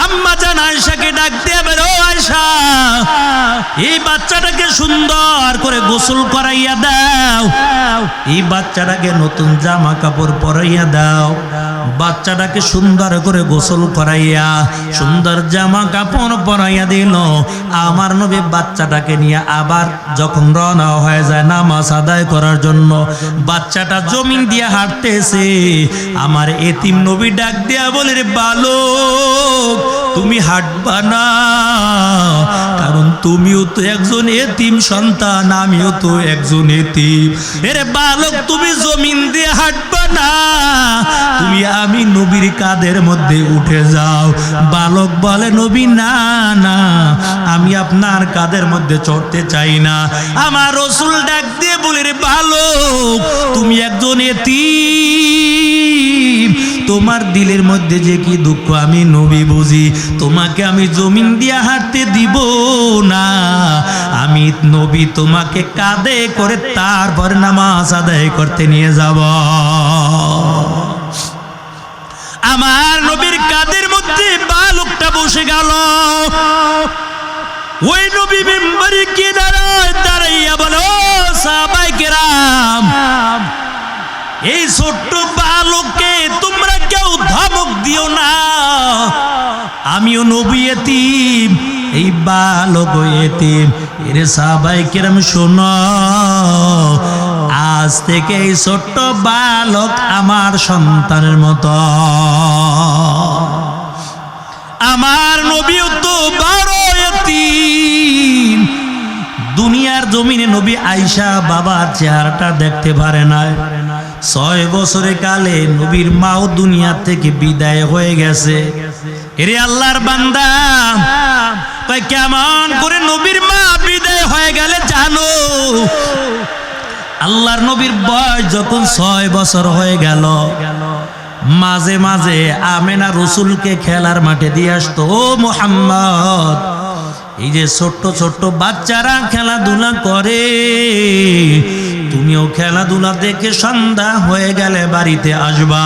আম্মা জান আয়েশাকে ডাক দিয়ে বলে, ও আয়েশা, এই বাচ্চাটাকে সুন্দর করে গোসল করাইয়া দাও, এই বাচ্চাটাকে নতুন জামা কাপড় পরাইয়া দাও। বাচ্চাটাকে সুন্দর করে গোসল করাইয়া সুন্দর জামা কাপড় পরাইয়া দিল। আমার নবী বাচ্চাটাকে নিয়ে আবার যখন রওনা হয়ে যায় নামাজ আদায় করার জন্য, বাচ্চাটা জমিন দিয়ে হাঁটতেছে। আমার এতিম নবী ডাক দিয়া বলে, রে বালক, তুমি হাঁটবা না, কারণ তুমিও তো একজন এতিম সন্তান, আমিও তো একজন এতিম। এরে বালক, তুমি জমিন দিয়ে হাঁটবা না, তুমি আমি নবীর কাঁধের মধ্যে উঠে যাও। বালক বলে, নবী না না, আমি আপনার কাঁধের মধ্যে চড়তে চাই না। আমার রাসূল ডাক দিয়ে বলে, রে বালক, তুমি একজন এতিম, তোমার দিলের মধ্যে যে কি দুঃখ আমি নবী বুঝি। তোমাকে আমি জমিন দিয়ে হাঁটতে দিব না, আমি নবী তোমাকে কাঁধে করে তারপর নামাজ আদায় করতে নিয়ে যাব। আমার নবীর কাঁধের মধ্যে বালকটা বসে গেল। ওই নবী মিম্বরে কি দাঁড়াইয়া বলো, সাহাবায়ে কেরাম, এই ছোট্ট বালককে তোমরা কেউ ধমক দিও না, আমিও নবী এতিম, এই বালক এতিম। এরে সাহাবায়ে কেরাম শোনো, আজ থেকে এই ছোট্ট বালক আমার সন্তানের মতো। আমার নবীও তো বড় এতিম। দুনিয়ার জমিনে নবী আয়েশা বাবার চেহারাটা দেখতে পারে না। 6 বছরের কালে নবীর মাও দুনিয়া থেকে বিদায় হয়ে গেছে। এরে আল্লাহর বান্দা, তাই কেমন করে নবীর মা বিদায় হয়ে গেলে জানো? আল্লাহর নবীর বয়স যখন 6 বছর হয়ে গেল, মাঝে মাঝে আমেনা রসুলকে খেলার মাঠে দিয়ে আসতো। ও মুহাম্মদ, এই যে ছোট্ট ছোট্ট বাচ্চারা খেলাধুলা করে, তুমিও খেলাধুলা দেখে সন্ধ্যা হয়ে গেলে বাড়িতে আসবা।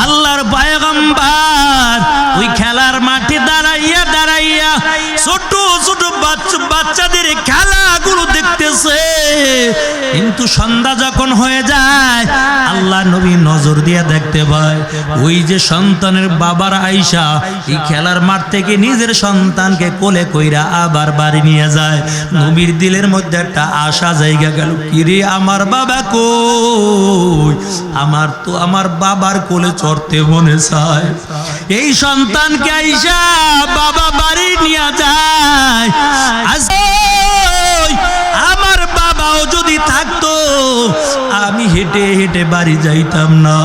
আল্লাহর পয়গম্বর ওই খেলার মাঠে দাঁড়াইয়া দাঁড়াইয়া ছোট ছোট বাচ্চাদের খেলাগুলো দেখতেছে। কিন্তু সন্ধ্যা যখন হয়ে যায়, আল্লাহ নবী নজর দিয়ে দেখতে পায় ওই যে সন্তানের বাবার আয়েশা এই খেলার মাঠ থেকে নিজের সন্তানকে কোলে কইরা আবার বাড়ি নিয়ে যায়। নবীর দিলের মধ্যে একটা আশা জায়গা গেল, কিরে আমার বাবা কই? আমার তো আমার বাবার কোলে চড়তে মনে চায়। এই সন্তানকে আয়েশা বাবা বাড়ি নিয়ে যায়। আমার বাবাও যদি থাকতো, আমি হেঁটে হেঁটে বাড়ি যাইতাম না,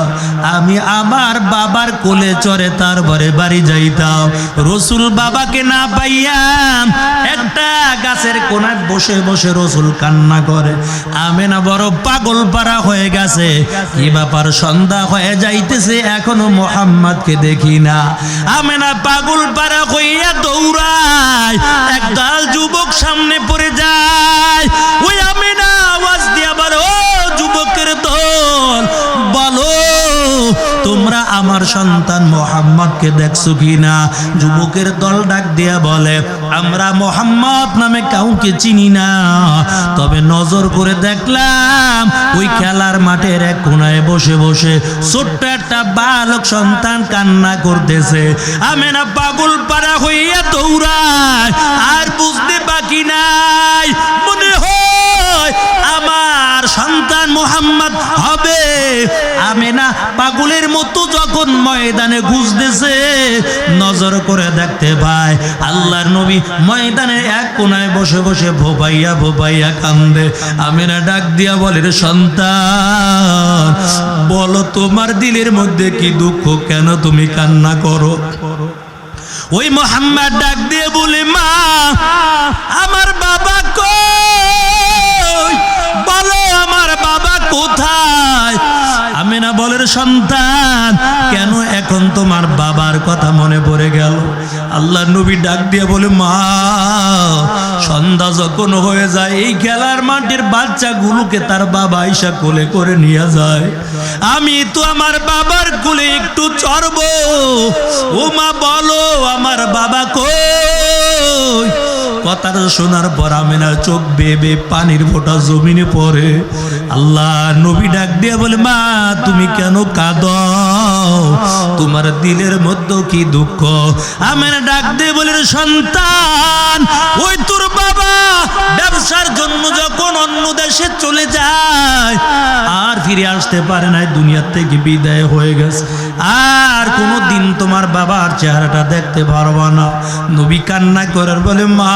আমি আমার বাবার কোলে চড়ে তারপরে বাড়ি যাইতাম। রসুল বাবাকে না পাইয়া একটা গাছের কোনায় বসে বসে রসুল কান্না করে। আমেনা বড় পাগল পারা হয়ে গেছে, কি ব্যাপার, সন্ধ্যা হয়ে যাইতেছে এখনো মুহাম্মদকে দেখি না। আমেনা পাগল পারা হইয়া দৌড়ায়, একদল যুবক সামনে পড়ে যায়। ওই আমেনা আওয়াজ দিয়া বলে, ও যুবকের দল, বলো তোমরা আমার সন্তান মুহাম্মদকে দেখছো কিনা? যুবকের দল ডাক দিয়া বলে, আমরা মুহাম্মদ নামে কাউকে চিনি না, তবে নজর করে দেখলাম ওই খেলার মাঠের এক কোনায় বসে বসে ছোট্ট একটা বালক সন্তান কান্না করতেছে। আমেনা পাগল পারা হইয়া দৌড়ায়, আর বুঝতে বাকি নাই, মনে হয় আমার সন্তান মুহাম্মদ হবে। আমেনা পাগলের মতো যখন ময়দানে খুঁজতেছে, নজর করে দেখতে পায় আল্লাহর নবী ময়দানের এক কোনায় বসে বসে ভোপাইয়া ভোপাইয়া কান্দে। আমেনা ডাক দিয়া বলে, রে সন্তান, বলো তোমার দিলের মধ্যে কি দুঃখ, কেন তুমি কান্না করো? ওই মুহাম্মদ ডাক দিয়ে বলে, মা, আমার বাবা কই? বলো আমার বাবা কোথায়? আমেনা বলে, সন্তান, কেন এখন তোমার বাবার কথা মনে পড়ে গেল? আল্লাহ নবী ডাক দিয়ে বলে, মা, সন্ধ্যা যখন হয়ে যায় এই খেলার মাঠের বাচ্চাগুলোকে তার বাবা আয়েশা কোলে করে নিয়ে যায়, আমি তো আমার বাবার কোলে একটু চড়বো। ও মা, বলো আমার বাবা কথাটা শোনার পর আমেনার চোখ বেয়ে পানির ফোঁটা জমিনে পড়ে। আল্লাহ নবী ডাক দিয়ে বলে, মা তুমি কেন কাঁদো? তোমার দিলের মধ্যে কি দুঃখ? আমেনা ডাক দিয়ে বলে, সন্তান, ওই তোর বাবা ব্যবসার জন্য যখন অন্য দেশে চলে যায় আর ফিরে আসতে পারে না, দুনিয়া থেকে বিদায় হয়ে গেছে, আর কোনো দিন তোমার বাবার চেহারাটা দেখতে পারবা না। নবী কান্না করে বলে, মা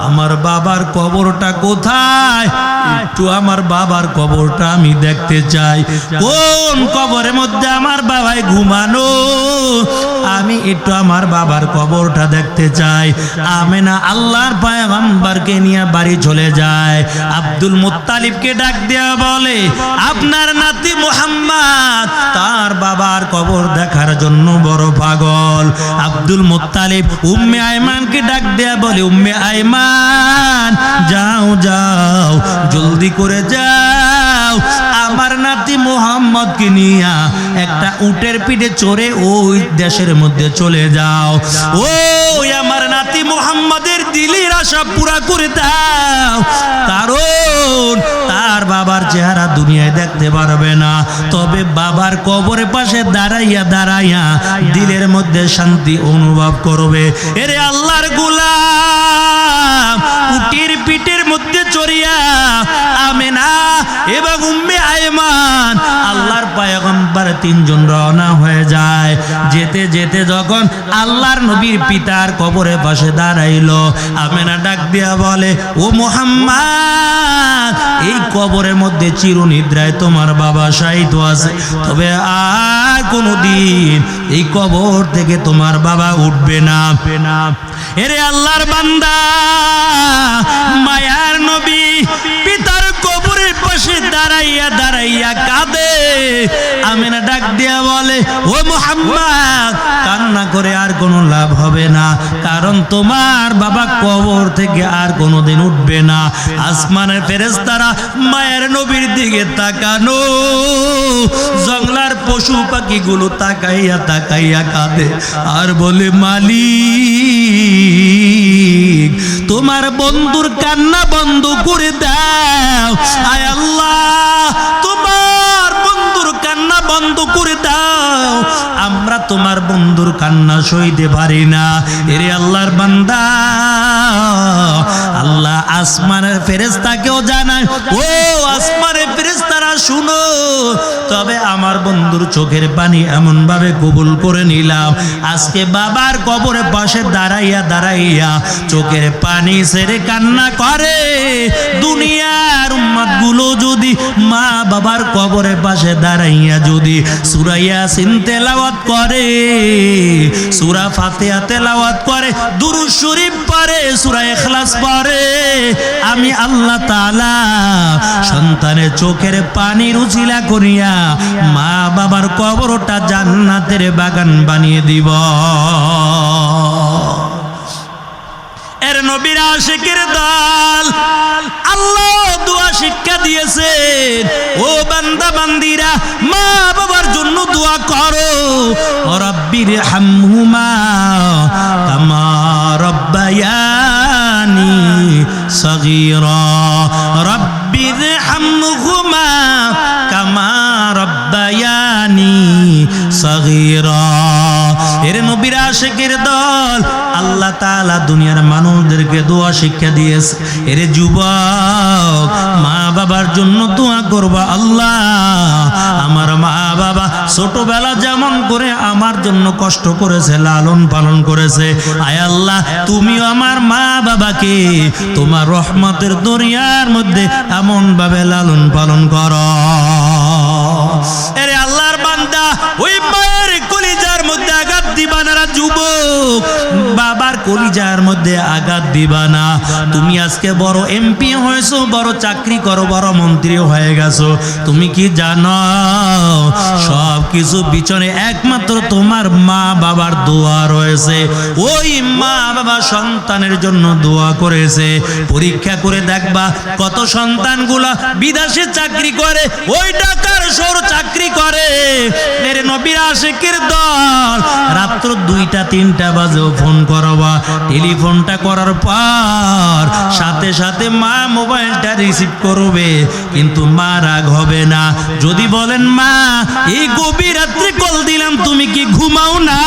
আমার বাবার কবরটা কোথায়? একটু আমার বাবার কবরটা আমি দেখতে চাই। কোন কবরের মধ্যে আমার বাবাই ঘুমানো? আমি একটু আমার বাবার কবরটা দেখতে চাই। আমেনা আল্লাহর পয়গম্বরকে নিয়ে বাড়ি চলে যায়। আব্দুল মুত্তালিবকে ডাক দেয়া বলে, আপনার নাতি মুহাম্মদ তার বাবার কবর দেখার জন্য বড় পাগল। আব্দুল মুত্তালিব উম্মে আয়মানকে ডাক দেয়া বলে, উম্মে আয়মান যাও যাও, জলদি করে যাও, আমার নাতি মুহাম্মদকে নিয়ে একটা উটের পিঠে চড়ে ওই দেশের মধ্যে চলে যাও। ওই আমার নাতি মুহাম্মদের দিলের আশা পুরা করে দাও, কারণ তার বাবার চেহারা দুনিয়ায় দেখতে পারবে না, তবে বাবার কবরের পাশে দাঁড়াইয়া দাঁড়াইয়া দিলের মধ্যে শান্তি অনুভব করবে। এরে আল্লাহর গোলাম উটের পিঠের মধ্যে চড়িয়া আমেনা এবং উম্মে আয়মান আল্লাহর পয়গম্বর তিনজন রওনা হয়ে যায়। যেতে যেতে যখন আল্লাহর নবীর পিতার কবরের পাশে দাঁড়াইলো, আমেনা ডাক দিয়া বলে, ও মুহাম্মদ, এই কবরের মধ্যে চিরনিদ্রায় তোমার বাবা শায়িত আছে, তবে আর কোনোদিন এই কবর থেকে তোমার বাবা উঠবে না। এরে আল্লাহর বান্দা, মায়ার নবী পিতার কবরের পাশে দাঁড়াইয়া দাঁড়াইয়া কাঁদে। আমেনা ডাক দিয়া বলে, ও মুহাম্মদ, কান্না করে আর কোনো লাভ হবে না, কারণ তোমার বাবা কবর থেকে আর কোনোদিন উঠবে না। আসমানের ফেরেশতারা মায়ের নবীর দিকে তাকানো, জঙ্গলার পশু পাখিগুলো তাকাইয়া তাকাইয়া কাঁদে আর বলে, মালিক তোমার বন্ধুর কান্না বন্ধ করে দাও, আয় আল্লাহ তোমার বন্ধুর কান্না বন্ধ করে দাও, আমরা তোমার বন্ধুর কান্না সইতে পারি না। এরে আল্লাহর বান্দা, আল্লাহ আসমানের ফেরেশতাকেও জানায়, ও আসমানের ফেরেশতারা শুনো, তবে আমার বন্ধুর চোখের পানি এমন ভাবে কবুল করে নিলাম, আজকে বাবার কবরের পাশে দাঁড়াইয়া দাঁড়াইয়া চোখের পানি ছেড়ে কান্না করে। দুনিয়ার উম্মত গুলো যদি মা বাবার কবরের পাশে দাঁড়াইয়া যদি সূরা ইয়াসিন তেলাওয়াত করে, সূরা ফাতিহা তেলাওয়াত করে, দুরূদ শরীফ পড়ে, সূরা ইখলাস পড়ে, আমি আল্লাহ তাআলা সন্তানের চোখের পানির উছিলা করিয়া মা বাবার কবরটা জান্নাতের বাগান বানিয়ে দিব। এর নবীর আশিকের দল, আল্লাহ দোয়া শিক্ষা দিয়েছেন, ও বান্দা বান্দিরা মা বাবার জন্য দোয়া করো, রব্বির হামহুমা কামা রব্বায়ানি সগীরা, রব্বির হামহুমা কামা রব্বায়ানি সগীরা। এর নবীর আশিকের দল, আল্লাহ তাআলা দুনিয়ার মানুষদেরকে দোয়া শিক্ষা দিয়েছে। এর যুবক, মা বাবার জন্য দোয়া করবা, আল্লাহ আমার মা বাবা ছোটবেলা যেমন করে আমার জন্য কষ্ট করেছে, লালন পালন করেছে, আয় আল্লাহ তুমিও আমার মা বাবাকে তোমার রহমতের দরিয়ার মধ্যে এমন ভাবে লালন পালন করো। এরে আল্লাহর বান্দা, ওই মায়ের কলিজার মধ্যে আঘাত দিবা না যুবক, বাবার কলিজার মধ্যে আঘাত দিবা না। তুমি আজকে বড় এমপি হয়েছো, বড় চাকরি করো, বড় মন্ত্রী হয়ে গেছো, তুমি কি জানো সব কিছু পিছনে একমাত্র তোমার মা বাবার দোয়া রয়েছে। ওই মা বাবা সন্তানের জন্য দোয়া করেছে। পরীক্ষা করে দেখবা কত সন্তানগুলা বিদেশে চাকরি করে, ওই ঢাকার শহর চাকরি করে। মেরে নবীর আশিকের দল, রাত রাত্র 2টা 3টা বাজেও ফোন করবা, টেলিফোনটা করার পর সাথে সাথে মা মোবাইলটা রিসিভ করবে, কিন্তু মা রাগ হবে না। যদি বলেন মা এই গভীর রাত্রে কল দিলাম তুমি কি ঘুমাও না,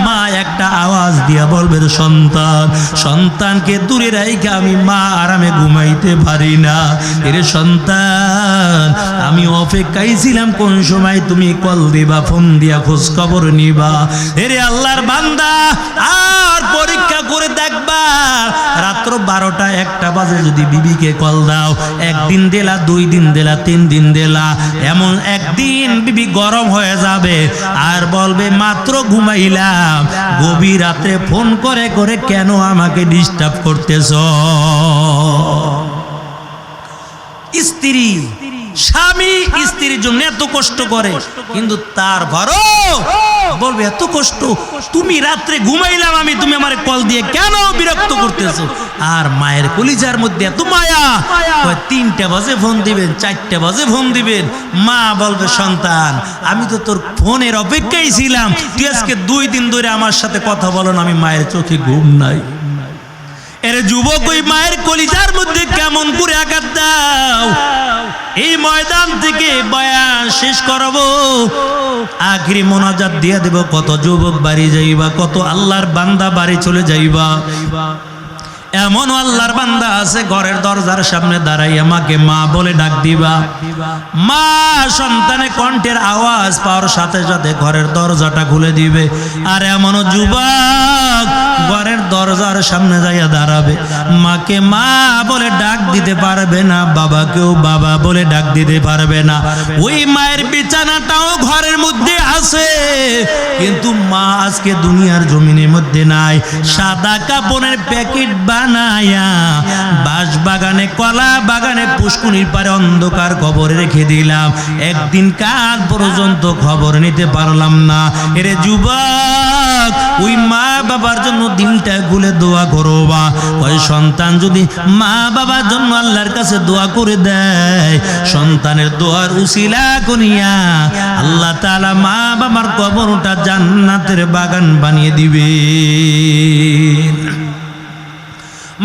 মা একটা আওয়াজ দিয়া বলবে সন্তান, সন্তানকে দূরে রাইখা আমি মা আরামে ঘুমাইতে পারি না। এর সন্তান আমি অপেক্ষায় ছিলাম কোন সময় তুমি কল দিবা, ফোন দিয়া খোঁজ খবর নিবা। এরে আল্লাহর বান্দা আর পরীক্ষা করে দেখবা, রাত্র 12টা 1টা বাজে যদি বিবিকে কল দাও, 1 দিন দিলা, 2 দিন দিলা, 3 দিন দিলা, এমন একদিন বিবি গরম হয়ে যাবে আর বলবে মাত্র ঘুমাইলাম, গভীর রাত্রে ফোন করে করে কেন আমাকে ডিস্টার্ব করতেছ। স্ত্রী স্বামী স্ত্রীর জন্য এত কষ্ট করে, কিন্তু তার ভারো বলবে এত কষ্ট, তুমি রাত্রে ঘুমাইলাম আমি, তুমি আমার কল দিয়ে কেন বিরক্ত করতেছো। আর মায়ের কলিজার মধ্যে এত মায়া, 3টা বাজে ফোন দিবেন, 4টা বাজে ফোন দিবেন, মা বলবে সন্তান আমি তো তোর ফোনের অপেক্ষায় ছিলাম, তুই আজকে 2 দিন ধরে আমার সাথে কথা বলো না, আমি মায়ের চোখে ঘুম নাই। এর যুবক ওই মায়ের কলিজার মধ্যে কেমন করে আঘাত দাও। এই ময়দান থেকে বয়ান শেষ করবো, আখিরি মোনাজাত দিয়ে দেব। কত যুবক বাড়ি যাইবা, কত আল্লাহর বান্দা বাড়ি চলে যাইবা। এমন আল্লাহর বান্দা আছে ঘরের দরজার সামনে দাঁড়াই আমাকে মা বলে ডাক দিবা, মা সন্তানের কণ্ঠের আওয়াজ পাওয়ার সাথে সাথে ঘরের দরজাটা খুলে দিবে। আর এমন যুবক ঘরের দরজার সামনে যাইয়া দাঁড়াবে, মাকে মা বলে ডাক দিতে পারবে না, বাবাকেও বাবা বলে ডাক দিতে পারবে না। ওই মায়ের বিছানাটাও ঘরের মধ্যে আছে, কিন্তু মা আজকে দুনিয়ার জমিনের মধ্যে নাই। সাদা কাপড়ের প্যাকেট বানায়া বাঁশ বাগানে, কলা বাগানে, পুষ্কুনির পারে অন্ধকার কবরে রেখে দিলাম, একদিন কাল পর্যন্ত খবর নিতে পারলাম না। এরে যুবক ওই মা বাবার জন্য দিনটা খুলে দোয়া করবা। ওই সন্তান যদি মা বাবার জন্য আল্লাহর কাছে দোয়া করে দেয়, সন্তানের দোয়ার উসিলা করিয়া আল্লাহ তাআলা মা বাবার কবরটা জান্নাতের বাগান বানিয়ে দিবে।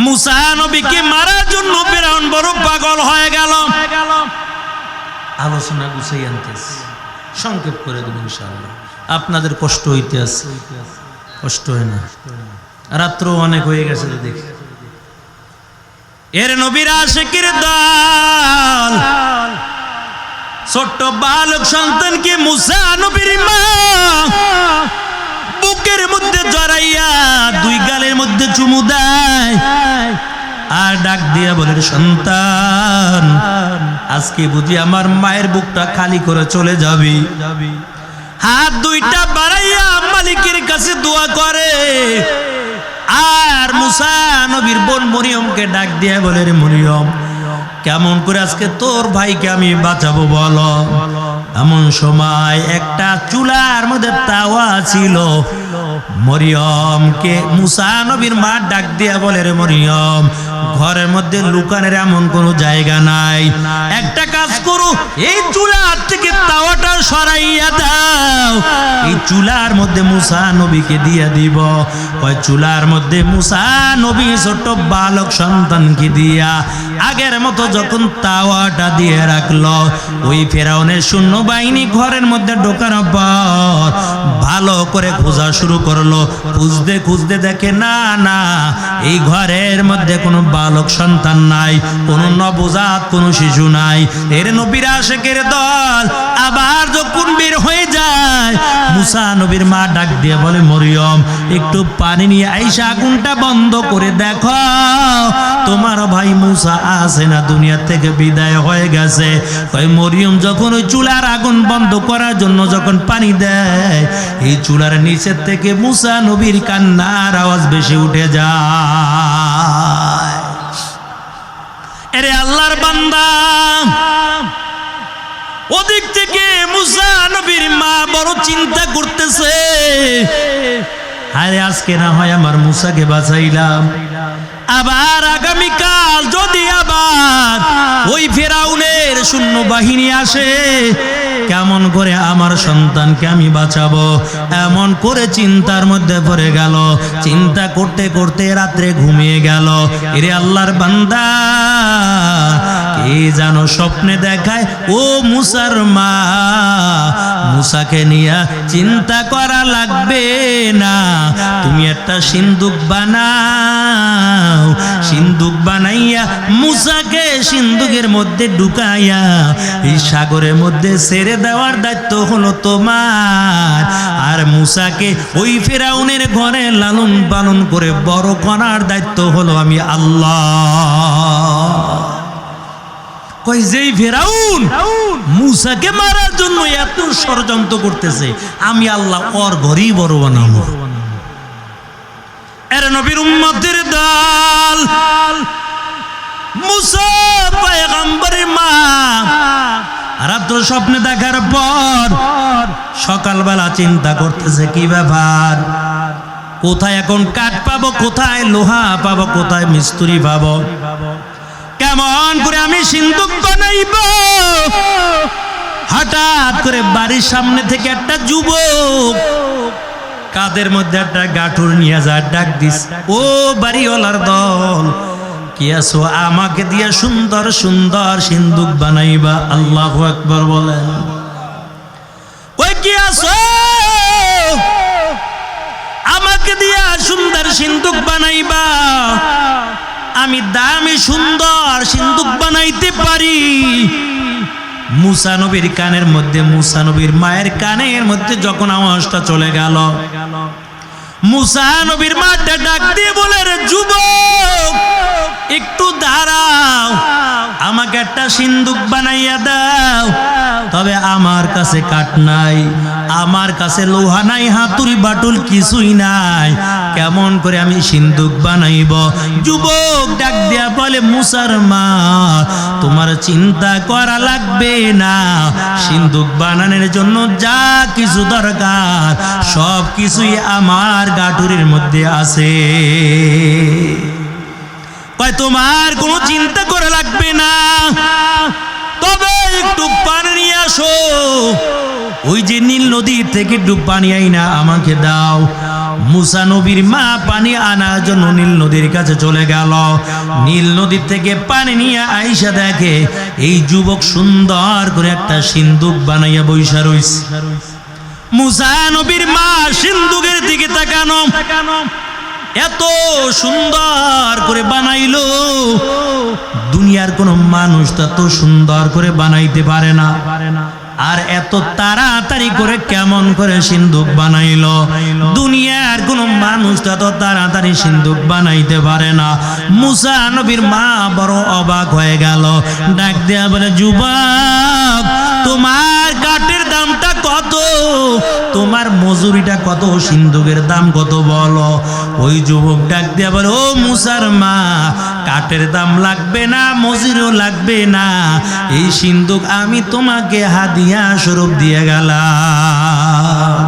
মুসা নবীকে মারার জন্য ফিরআউন বড় পাগল হয়ে গেল। আলোচনা গুছিয়ে আনতেছি, সংক্ষেপ করে দেব ইনশাআল্লাহ। আপনাদের কষ্ট হইতে আছে, কষ্ট হয় না, রাত্র অনেক হয়ে গেছে দেখি। এর নবীর আশিকের দল ছোট্ট বালক সন্তানকে মুসা নবীর মা বুকের মধ্যে জড়াইয়া 2 গালের মধ্যে চুমু দেয় আর ডাক দিয়া বলে, সন্তান আজকে বুঝি আমার মায়ের বুকটা খালি করে চলে যাবি। হাত 2টা বাড়াইয়া মালিকের কাছে দোয়া করে। আর মুসা নবীর বোন মরিয়মকে ডাক দিয়া বলে, রে মরিয়ম কেমন করে আজকে তোর ভাইকে আমি বাঁচাবো বলো। এমন সময় একটা চুলার মধ্যে তাওয়া ছিল, মরিয়মকে মুসা নবীর মা ডাক দিয়া বলে, রে মরিয়ম ঘরের মধ্যে লুকানোর এমন কোনো জায়গা নাই, একটা কাজ করো, এই চুলার থেকে তাওয়াটা সরাইয়া দাও, এই চুলার মধ্যে মুসা নবীকে দিয়া দিব। ওই চুলার মধ্যে মুসা নবী ছোট বালক সন্তানকে দিয়া আগের মতো যখন তাওয়াটা দিয়ে রাখলো, ওই ফেরাউনের সৈন্যবাহিনী ঘরের মধ্যে ঢোকানোর পর ভালো করে খোঁজা শুরু করলো। খুঁজতে খুঁজতে দেখে না না, এই ঘরের মধ্যে কোনো বালক সন্তান নাই, কোনো নবজাত কোনো শিশু নাই। এর নবীর আশিকের দল আবার যখন বের হয়ে যায়, মুসা নবীর মা ডাক দিয়ে বলে, মরিয়ম একটু পানি নিয়ে আইসা আগুনটা বন্ধ করে দেখো, তোমার ভাই মুসা আছে না, দুনিয়া থেকে বিদায় হয়ে গেছে। ওই মরিয়ম যখন ওই চুলার আগুন বন্ধ করার জন্য যখন পানি দেয়, এই চুলার নিচের থেকে মুসা নবীর কান্নার আওয়াজ বেশি উঠে যায়। এরে আল্লাহর বান্দা, ওদিক থেকে মুসা নবীর মা বড় চিন্তা করতেছে, আরে আজকে না হয় আমার মুসাকে বাঁচাইলাম, আবার আগামীকাল যদি আবার ওই ফেরাউনের সৈন্য বাহিনী আসে, কেমন করে আমার সন্তানকে আমি বাঁচাবো, এমন করে চিন্তার মধ্যে পড়ে গেল। চিন্তা করতে করতে রাত্রে ঘুমিয়ে গেল। এরে আল্লাহর বান্দা, কে জানো স্বপ্নে দেখায় ও মুসার মা, মুসাকে নিয়ে চিন্তা করা লাগবে না, তুমি একটা সিন্দুক বানাও, সিন্দুক বানাইয়া মুসাকে সিন্দুকের মধ্যে ঢুকাইয়া এই সাগরের মধ্যে ছেড়ে দেওয়ার দায়িত্ব হলো তোমার। আর মুসাকে ওই ফেরাউনের ঘরে লালন পালন করে বড় করার দায়িত্ব হলো আমি আল্লাহ। কই যেই ফেরাউন মুসাকে মারার জন্য এত ষড়যন্ত্র করতেছে, আমি আল্লাহ ওর ঘরেই বড় বানাবো। এর নবীর উম্মতের দল, মুসা পয়গম্বরের মা রাত্র স্বপ্নে দেখার পর সকালবেলা চিন্তা করতেছে কি ব্যাপার, কোথায় এখন কাঠ পাবো, কোথায় লোহা পাবো, কোথায় মিস্ত্রি পাবো, কেমন করে আমি সিন্দুক বানাইব। হঠাৎ করে বাড়ির সামনে থেকে একটা যুবক কাদের মধ্যে একটা গাঁঠুর নিয়ে যায়, ডাক দিস, ও বাড়িওয়ালার দল, কি আছো, আমাকে দিয়া সুন্দর সুন্দর সিন্দুক বানাইবা। আল্লাহু আকবার বলেন। ওই কি আছো, আমাকে দিয়া সুন্দর সিন্দুক বানাইবা, আমি দামি সুন্দর সিন্দুক বানাইতে পারি। মুসা নবীর কানের মধ্যে, মুসা নবীর মায়ের কানের মধ্যে যখন আওয়াজটা চলে গেল, মুসা নবীর মাটা ডাক দিয়ে বলে, রে যুবক, একটু দাঁড়াও, আমাকে একটা সিন্দুক বানাইয়া দাও। তবে আমার কাছে কাঠ নাই, আমার কাছে লোহা নাই, হাতুড়ি বাটুল কিছুই নাই, কেমন করে আমি সিন্দুক বানাইব। যুবক ডাক দিয়া বলে, মুসার মা, তোমার চিন্তা করা লাগবে না, সিন্দুক বানানোর জন্য যা কিছু দরকার সব কিছুই আমার গাঁটুরির মধ্যে আছে। তোমার কোনো চিন্তা করা লাগবে না, তবে একটু পানি নিয়ে আসো, ওই যে নীল নদীর থেকে একটু পানি আইনা আমাকে দাও। মুসা নবীর মা পানি আনার জন্য নীল নদীর কাছে চলে গেল। নীল নদীর থেকে পানি নিয়ে আইসা দেখে এই যুবক সুন্দর করে একটা সিন্দুক বানাইয়া বইসা রইছে। মুসা নবীর মা সিন্দুকের দিকে তাকানো, এত সুন্দর করে বানাইলো, দুনিয়ার কোন মানুষ এত সুন্দর করে বানাইতে পারে না। আর এত তাড়াতাড়ি করে কেমন করে সিন্দুক বানাইলো, দুনিয়ার কোন মানুষ এত তাড়াতাড়ি সিন্দুক বানাইতে পারে না। মুসা নবীর মা বড় অবাক হয়ে গেল, ডাক দেয়া বলে, যুবক, তোমার কাঠের দামটা কত, তোমার মজুরিটা কত, সিন্দুকের দাম কত বলো। ওই যুবক ডাক দেয়া বলে, ও মুসার মা, কাঠের দাম লাগবে না, মজুরিও লাগবে না, এই সিন্দুক আমি তোমাকে হাদিয়া স্বরূপ দিয়ে গেলাম।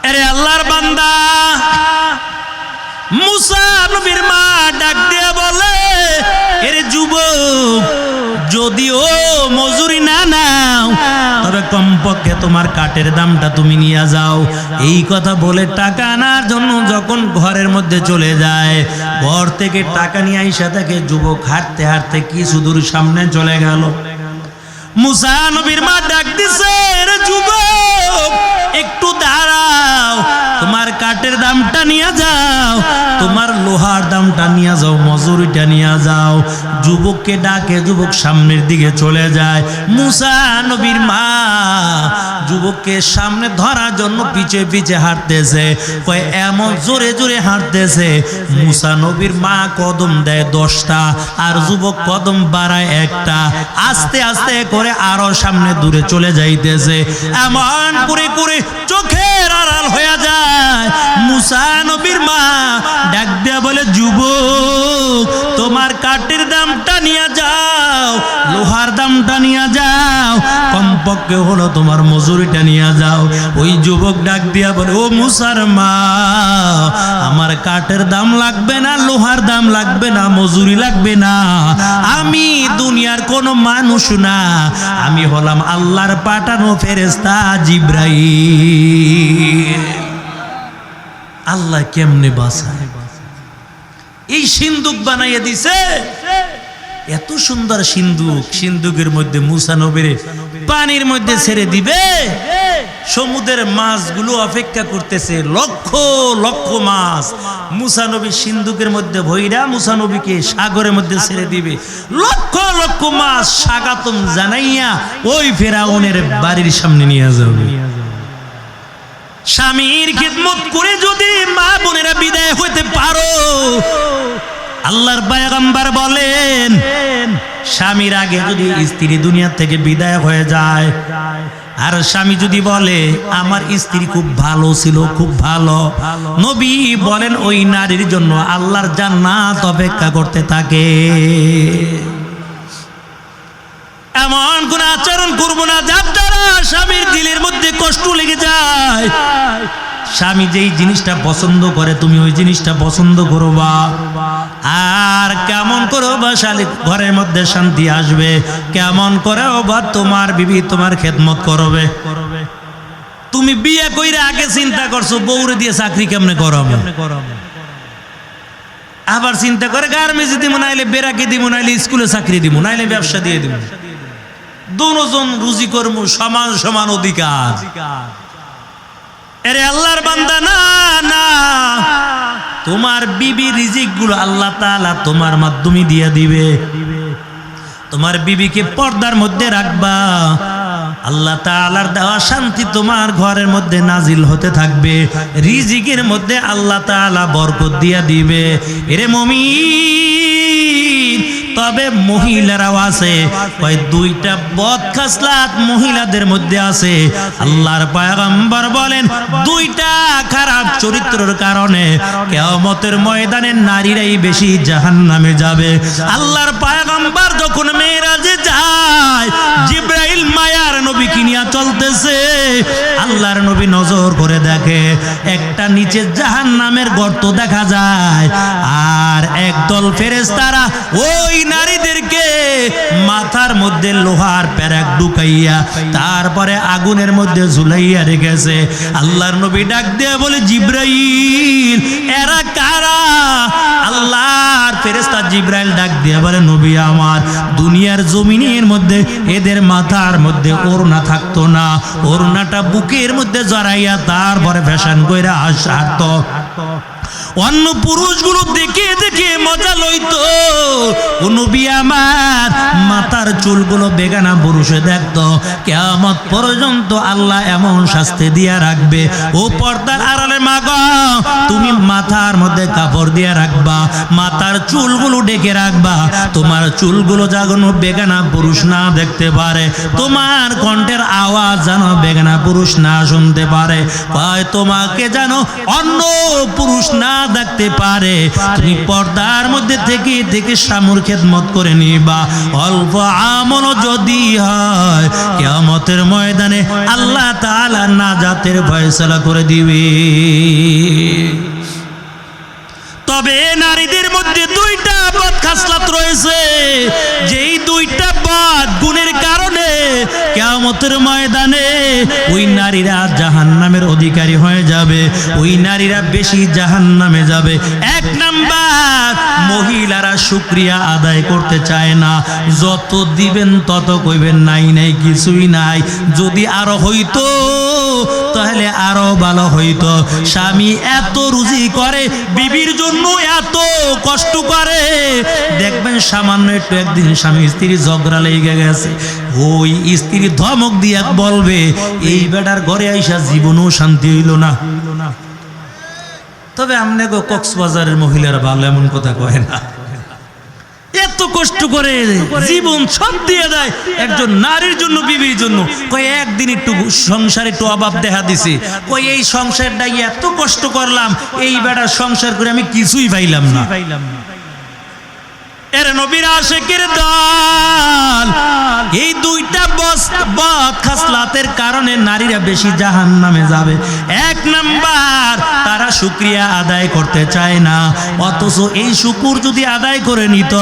আরে আল্লাহর বান্দা, মুসা নবীর মা ডাক দিয়ে বলে, এরে যুবক, যদিও মজুরি না নাও, তবে কমপক্ষে তোমার কাঠের দামটা তুমি নিয়ে যাও। এই কথা বলে টাকা আনার জন্য যখন ঘরের মধ্যে চলে যায়, ঘর থেকে টাকা নিয়ে আইসা থাকে, যুবক হাঁটতে হাঁটতে কিছু দূর সামনে চলে গেল। মুসা নবীর মা ডাক দিছে, রে যুবক, একটু দাঁড়াও, তোমার কাঠের দামটা নিয়ে যাও, তোমার লোহার দামটা নিয়ে যাও, মজুরিটা নিয়ে যাও। যুবককে ডাকে, যুবক সামনের দিকে চলে যায়। মুসা নবীর মা যুবককে সামনে ধরার জন্য পিছে পিছে হাঁটতেছে, কয় এমন জোরে জোরে হাঁটতেছে, মুসা নবীর মা কদম দেয় 10টা, আর যুবক কদম বাড়ায় 1টা, আস্তে আস্তে করে আরো সামনে দূরে চলে যাইতেছে। এমন করে করে চোখের আড়াল হয়ে যায়। মুসা নবীর মা ডাক দেয়া বলে, যুবক, তোমার কাঠের দামটা নিয়ে যাও, লোহার দামটা নিয়ে যাও, কমপক্ষে হলো তোমার মজুরিটা নিয়ে যাও। ওই যুবক ডাক দিয়া বলে, ও মুসার মা, আমার কাঠের দাম লাগবে না, লোহার দাম লাগবে না, মজুরি লাগবে না, আমি দুনিয়ার কোনো মানুষ না, আমি হলাম আল্লাহর পাঠানো ফেরেশতা জিবরাইল। আল্লাহ কেমনে বাঁচায়, এই সিন্দুক বানাইয়া দিছে, এত সুন্দর সিন্দুক, সিন্দুকের মধ্যে মুসা নবীরে পানির মধ্যে ছেড়ে দিবে, সমুদ্রের মাছগুলো অপেক্ষা করতেছে, লক্ষ লক্ষ মাছ মুসা নবী সিন্দুকের মধ্যে ভইরা মুসা নবীকে সাগরের মধ্যে ছেড়ে দিবে, লক্ষ লক্ষ মাছ স্বাগতম জানাইয়া ওই ফেরাউনের বাড়ির সামনে নিয়ে যাবে। স্বামীর খিদমত করে যদি মা বোনেরা বিদায় হইতে পারো, আল্লাহর পয়গম্বর বলেন, স্বামীর আগে যদি স্ত্রী দুনিয়া থেকে বিদায় হয়ে যায়, আর স্বামী যদি বলে আমার স্ত্রী খুব ভালো ছিল, খুব ভালো, নবী বলেন ওই নারীর জন্য আল্লাহর জান্নাত অপেক্ষা করতে থাকে। এমন কোন আচরণ করবো না যার দ্বারা স্বামীর দিলের মধ্যে কষ্ট লেগে যায়। স্বামী যেই জিনিসটা পছন্দ করে তুমি ওই জিনিসটা পছন্দ করবা, আর কেমন করবা শালি ঘরের মধ্যে শান্তি আসবে, কেমন করে বা তোমার বিবি তোমার খেদমত করবে। তুমি বিয়ে কইরা আগে চিন্তা করছো বউরে দিয়ে চাকরি কেমনে করাবো, আবার চিন্তা করে গার্মেন্টস দিব, নাইলে বেরাকে দিব, নাইলে স্কুলে চাকরি দিব, নাইলে ব্যবসা দিয়ে দিব, দুজন রুজি কর্ম সমান সমান অধিকার। এরে আল্লাহর বান্দা, না না, তোমার বিবি রিজিক গুলো আল্লাহ তাআলা তোমার মাধ্যমে দিয়ে দিবে। তোমার বিবিকে পর্দার মধ্যে রাখবা, আল্লাহ তাআলার দেওয়া শান্তি তোমার ঘরের মধ্যে নাজিল হতে থাকবে, রিজিকের মধ্যে আল্লাহ তাআলা বরকত দিয়ে দিবে। এরে মুমিন, তবে মহিলারাও আছে, ওই দুইটা বদখাসলাত মহিলাদের মধ্যে আছে। আল্লাহর পয়গম্বর বলেন দুইটা খারাপ চরিত্রের কারণে কিয়ামতের ময়দানে নারীরাই বেশি জাহান্নামে যাবে। আল্লাহর পয়গম্বর যখন মেরাজে যায়, জিবরাইল মায়ার নবীকে নিয়ে চলতেছে, আল্লাহর নবী নজর করে দেখে একটা নিচে জাহান্নামের গর্ত দেখা যায়, আর একদল ফেরেশতারা ওই নারীদেরকে মাথার মধ্যে লোহার প্যারাক ঢুকাইয়া তারপরে আগুনের মধ্যে ঝুলাইয়া রেখেছে। আল্লাহর নবী ডাক দিয়ে বলে, জিবরাইল এরা কারা? আল্লাহর ফেরেশতা জিবরাইল ডাক দিয়ে বলে, নবী আমার, দুনিয়ার জমিনের মধ্যে এদের মাথার মধ্যে ওড়না থাকতো না, ওড়নাটা বুকের মধ্যে জড়াইয়া তারপরে ফ্যাশন কইরা আসতো, অন্য পুরুষগুলো দেখে দেখে মজা লইতো। নবী আমার মাথার চুলগুলো বেগানা পুরুষে দেখতো। কিয়ামত পর্যন্ত আল্লাহ এমন শাস্তি দিয়া রাখবে। ও পর্দার আড়ালে মা গো, তুমি মাথার মধ্যে কাপড় দিয়া রাখবা, মাথার চুলগুলো ঢেকে রাখবা, তোমার চুলগুলো যেন বেগানা পুরুষ না দেখতে পারে, তোমার কণ্ঠের আওয়াজ যেন বেগানা পুরুষ না শুনতে পারে, তোমাকে যেন অন্য পুরুষ না দেখতে পারে। তুমি পর্দার মধ্যে থেকে থেকে স্বামীর খেদমত করে নিবা। অল্প আমল যদি হয়, কিয়ামতের ময়দানে আল্লাহ তাআলা নাজাতের ফয়সালা করে দিবে। তবে নারীদের মধ্যে দুইটা বদ খাসলাত রয়েছে, যেই দুইটা বদ গুণের কারণে কিয়ামতের ময়দানে ওই নারীরা জাহান্নামের অধিকারী হয়ে যাবে, ওই নারীরা বেশি জাহান্নামে যাবে। এক নাম্বার, মহিলারা শুকরিয়া আদায় করতে চায় না, যত দিবেন তত কইবেন নাই নাই, কিছুই নাই, যদি আরো হইতো তাহলে আরো ভালো হইতো। স্বামী এত রুজি করে, বিবির জন্য এত কষ্ট করে, দেখবেন সামান্য একটু একদিন স্বামী স্ত্রী ঝগড়া লেগে গেছে, ওই স্ত্রী ধমক দিয়া বলবে, এই বেটার ঘরে আইসা জীবনও শান্তি হইল না। তবে আমনে গো কক্সবাজারের মহিলারা ভালো এমন কথা কয় না, এত কষ্ট করে জীবন সব দিয়ে দেয় একজন নারীর জন্য, বিবির জন্য। কয় একদিন একটু সংসারে একটু অভাব দেখা দিছে, কয় এই সংসারটাই এত কষ্ট করলাম, এই বেটার সংসার করে আমি কিছুই পাইলাম না। এর নবীর আশিকের দল। এই দুইটা বদ খাসলাতের কারণে নারীরা বেশি জাহান্নামে যাবে। এক নাম্বার, তারা শুকরিয়া আদায় করতে চায় না, অথচ এই শুকুর যদি আদায় করে নিত,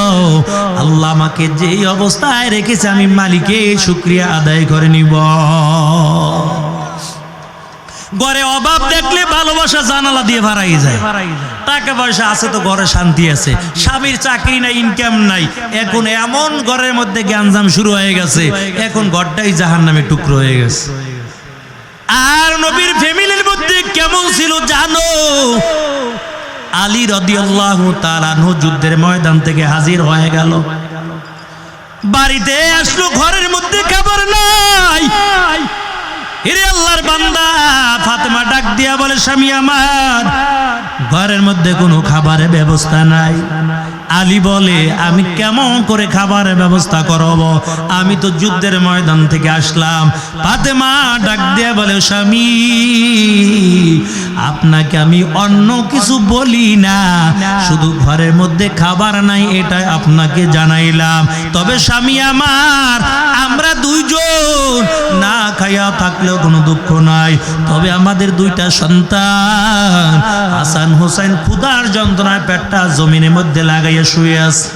আল্লাহ আমাকে যেই অবস্থায় রেখেছে আমি মালিকের শুকরিয়া আদায় করে নিব। ঘরে অভাব দেখলে ভালোবাসা জানালা দিয়ে ভাড়াই যায়। টাকা পয়সা আছে তো ঘরে শান্তি আছে, স্বামীর চাকরি নাই, ইনকাম নাই, এখন এমন ঘরের মধ্যে গ্যাঞ্জাম শুরু হয়ে গেছে, এখন ঘরটাই জাহান্নামে টুকরো হয়ে গেছে। আর নবীর ফ্যামিলির মধ্যে কেমন ছিল জানো? আলী রাদিয়াল্লাহু তাআলা আনহু যুদ্ধের ময়দান থেকে হাজির হয়ে গেল, বাড়িতে আসলো, ঘরের মধ্যে খাবার নাই। এরে আল্লাহর বান্দা, ফাতেমা ডাক দিয়া বলে, স্বামী আমার, ঘরের মধ্যে কোনো খাবারের ব্যবস্থা নাই। আলী বলে, আমি কেমন করে খাবারের ব্যবস্থা করব? আমি তো যুদ্ধের ময়দান থেকে আসলাম। ফাতেমা ডাক দিয়া বলে, স্বামী, আপনাকে আমি অন্য কিছু বলি না, শুধু ঘরের মধ্যে খাবার নাই এটাই আপনাকে জানাইলাম। তবে স্বামী আমার, আমরা দুইজন না খাইয়া থাকলেও কোনো দুঃখ নাই, তবে আমাদের দুইটা সন্তান হাসান হোসেন ক্ষুধার যন্ত্রণায় পেটটা জমিনের মধ্যে লাগাইয়া শুয়ে আছে।